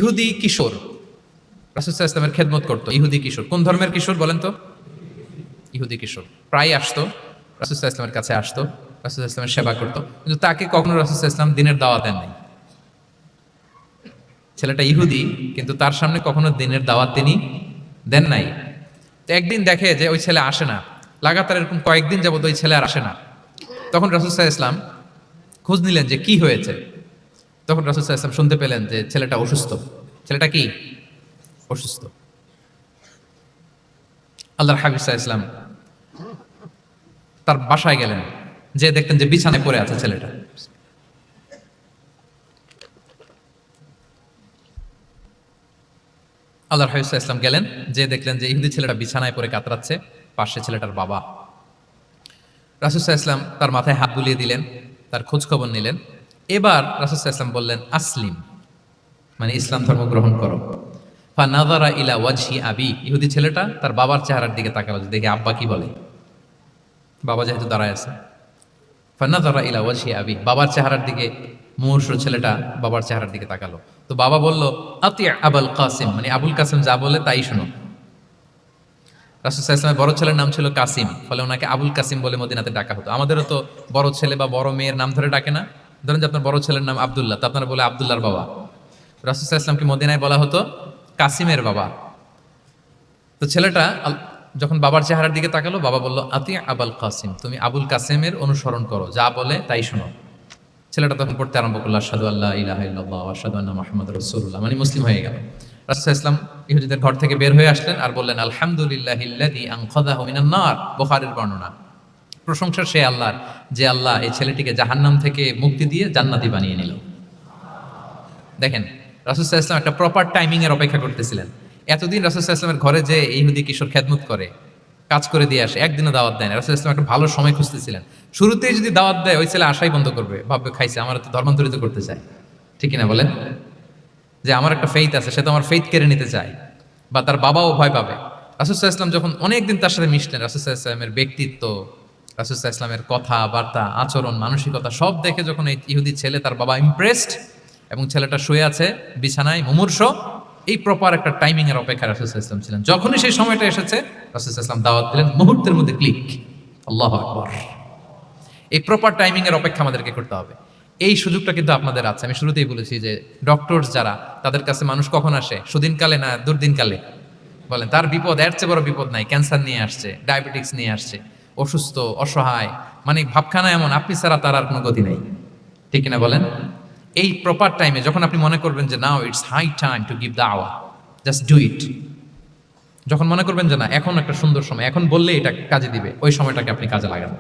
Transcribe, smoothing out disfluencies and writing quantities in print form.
ইহুদি কিশোর রাসূল সাল্লাল্লাহু আলাইহি ওয়াসাল্লামের খেদমত করতো। ইহুদি কিশোর, কোন ধর্মের কিশোর বলেন তো? ইহুদি কিশোর। প্রায় আসতো রাসূল সাল্লাল্লাহু আলাইহি ওয়াসাল্লামের কাছে, আসতো রাসূল সাল্লাল্লাহু আলাইহি ওয়াসাল্লামের সেবা করতো, কিন্তু তাকে কখনো রাসূল সাল্লাল্লাহু আলাইহি ওয়াসাল্লাম দিনের দাওয়াত দেন নাই। ছেলেটা ইহুদি, কিন্তু তার সামনে কখনো দিনের দাওয়াত তিনি দেন নাই। তো একদিন দেখে যে ওই ছেলে আসে না, লাগাতার এরকম কয়েকদিন যাবত ওই ছেলে আর আসে না। তখন রাসূল সাল্লাল্লাহু আলাইহি ওয়াসাল্লাম খোঁজ নিলেন যে কি হয়েছে। তখন রাসূল সাল্লাল্লাহু আলাইহি ওয়াসাল্লাম শুনতে পেলেন যে ছেলেটা অসুস্থ। ছেলেটা কি অসুস্থ। আল্লাহর হাবিব সাল্লাল্লাহু আলাইহি ওয়াসাল্লাম তার বাসায় গেলেন, যে দেখতেন যে বিছানায় পড়ে আছে ছেলেটা। আল্লাহর হাবিব সাল্লাল্লাহু আলাইহি ওয়াসাল্লাম গেলেন, যে দেখলেন যে ইহুদি ছেলেটা বিছানায় পড়ে কাতরাচ্ছে, পাশে ছেলেটার বাবা। রাসূল সাল্লাল্লাহু আলাইহি ওয়াসাল্লাম তার মাথায় হাত বুলিয়ে দিলেন, তার খোঁজ খবর নিলেন। এবার রাসূল সাল্লাল্লাহু আলাইহি ওয়াসাল্লাম বললেন, আসলিম, মানে ইসলাম ধর্ম গ্রহণ করো। ফানাযারা ইলা ওয়াজহি আবি, ইহুদি ছেলেটা তার বাবার চেহারার দিকে তাকালো যে দেখি আব্বা কি বলে। বাবা যেহেতু দাঁড়ায় আছে, ফানাযারা ইলা ওয়াজহি আবি, বাবার চেহারার দিকে মুমূর্ষু ছেলেটা বাবার চেহারার দিকে তাকালো। তো বাবা বলল, আতি আবুল কাসিম, মানে আবুল কাসিম যা বলে তাই শোনো। রাসূল সাল্লাল্লাহু আলাইহি ওয়াসাল্লামের বড় ছেলের নাম ছিল কাসিম, ফলে ওনাকে আবুল কাসিম বলে মদিনাতে ডাকা হতো। আমাদেরও তো বড় ছেলে বা বড় মেয়ের নাম ধরে ডাকে না? ধরেন যে আপনার বড় ছেলের নাম আব্দুল্লাহ, তো আপনারা বলে আব্দুল্লাহর বাবা। রাসূল সাল্লাল্লাহু আলাইহি ওয়াসাল্লামকে মদিনায় বলা হতো কাসিমের বাবা। তো ছেলেটা যখন বাবার চেহারার দিকে তাকালো, বাবা বলল, আতি আবুল কাসিম, তুমি আবুল কাসিমের অনুসরণ করো, যা বলে তাই শোনো। ছেলেটা তখন পড়তে আরম্ভ করলো, আশহাদু আল্লা ইলাহা ইল্লাল্লাহ ওয়া আশহাদু আন্না মুহাম্মাদুর রাসূলুল্লাহ, মানে মুসলিম হয়ে গেল। রাসূল সাল্লাল্লাহু আলাইহি ওয়াসাল্লাম ইহুদিদের ঘর থেকে বের হয়ে আসলেন আর বললেন, আলহামদুলিল্লাহিল্লাযী আনকাযাহু মিনান নার, বুখারীর বর্ণনা। প্রশংসা সে আল্লাহর, যে আল্লাহ এই ছেলেটিকে জাহান্নাম থেকে মুক্তি দিয়ে জান্নাতি বানিয়ে নিল। দেখেন, রাসূল সাল্লাল্লাহু আলাইহি ওয়াসাল্লাম একটা প্রপার টাইমিং এর অপেক্ষা করতেছিলেন। এতদিন রাসূল সাল্লাল্লাহু আলাইহি ওয়াসাল্লামের ঘরে যে ইহুদি কিশোর খেদমত করে, কাজ করে দিয়ে আসে, একদিনও দাওয়াত দেয় না। রাসূল সাল্লাল্লাহু আলাইহি ওয়াসাল্লাম একটা ভালো সময় খুঁজতেছিলেন। শুরুতেই যদি দাওয়াত দেয়, ওই ছেলে আশাই বন্ধ করবে, ভাববে খাইছে, আমার তো ধর্মান্তরিত করতে চায়। ঠিক কিনা বলেন? যে আমার একটা ফেইথ আছে, সে তো আমার ফেইথ কেড়ে নিতে চায়, বা তার বাবাও ভয় পাবে। রাসূল সাল্লাল্লাহু আলাইহি ওয়াসাল্লাম যখন অনেকদিন তার সাথে মিশলেন, রাসূল সাল্লাল্লাহু আলাইহি ওয়াসাল্লামের ব্যক্তিত্ব, রাসূল সাল্লাল্লাহু আলাইহি ওয়াসাল্লামের কথাবার্তা, আচরণ, মানসিকতা সব দেখে যখন এই ইহুদি ছেলে, তার বাবা ইমপ্রেসড, এবং ছেলেটা শুয়ে আছে বিছানায় মুমূর্ষ, এই প্রপার একটা টাইমিং এর অপেক্ষা রাসূল সাল্লাল্লাহু আলাইহি ওয়াসাল্লাম ছিলেন। যখনই সেই সময়টা এসেছে, রাসূল সাল্লাল্লাহু আলাইহি ওয়াসাল্লাম দাওয়াত দিলেন, মুহূর্তের মধ্যে ক্লিক। আল্লাহু আকবার। এই প্রপার টাইমিং এর অপেক্ষা আমাদেরকে করতে হবে। এই সুযোগটা কিন্তু আপনাদের আছে। আমি শুরুতেই বলেছি যে ডক্টরস যারা, তাদের কাছে মানুষ কখন আসে? সুদিনকালে না দুর্দিনকালে? বলেন, তার বিপদ এর চেয়ে বড় বিপদ নাই। ক্যান্সার নিয়ে আসছে, ডায়াবেটিক্স নিয়ে আসছে, অসুস্থ, অসহায়, মানে ভাবখানা এমন, আপনি ছাড়া তার আর কোনো গতি নাই। ঠিক কিনা বলেন? এই প্রপার টাইমে যখন আপনি মনে করবেন যে now it's high time to give দাওয়া, জাস্ট ডু ইট। যখন মনে করবেন যে না, এখন একটা সুন্দর সময়, এখন বললে এটা কাজে দিবে, ওই সময়টাকে আপনি কাজে লাগান।